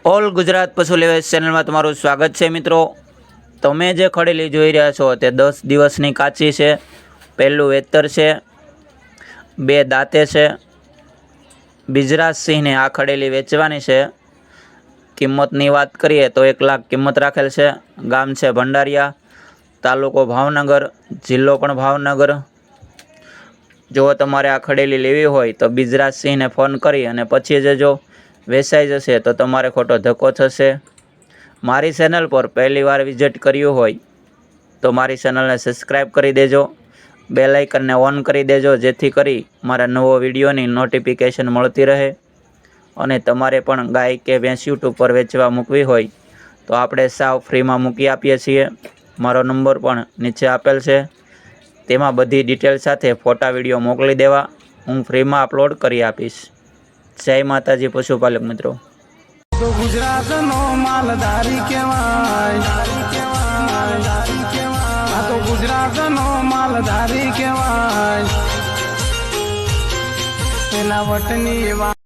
All Gujarat પશુ લેવેચ ચેનલમાં તમારું સ્વાગત છે મિત્રો। તમે જે ખડેલી જોઈ રહ્યા છો તે 10 દિવસની કાચી છે। પહેલું વેતર છે, 2 દાંતે છે। બિજરાજ સિંહને આ ખડેલી વેચવાની છે। કિંમતની વાત કરીએ તો 1 લાખ કિંમત રાખેલ છે। ગામ છે ભંડારિયા, તાલુકો ભાવનગર, જિલ્લો પણ ભાવનગર। જો તમારે આ ખડેલી લેવી હોય તો બિજરાજ સિંહને ફોન કરી અને પછી જો વેચાઈ જશે તો તમારે ખોટો ધક્કો થશે। મારી ચેનલ પર પહેલી વાર વિઝિટ કર્યું હોય તો મારી ચેનલને સબસ્ક્રાઈબ કરી દેજો, બેલ આઇકનને ઓન કરી દેજો, જેથી કરી મારા નવો વિડીયોની નોટિફિકેશન મળતી રહે। અને તમારે પણ ગાય કે ભેંસ યુટ્યુબ પર વેચવા મૂકવી હોય તો આપણે સાવ ફ્રીમાં મૂકી આપીએ છીએ। મારો નંબર પણ નીચે આપેલ છે, તેમાં બધી ડિટેલ સાથે ફોટા વિડીયો મોકલી દેવા, હું ફ્રીમાં અપલોડ કરી આપીશ। જય માતાજી પશુપાલક મિત્રો। તો ગુજરાતનો માલધારી કહેવાય, આ તો ગુજરાતનો માલધારી કહેવાય, એના વટની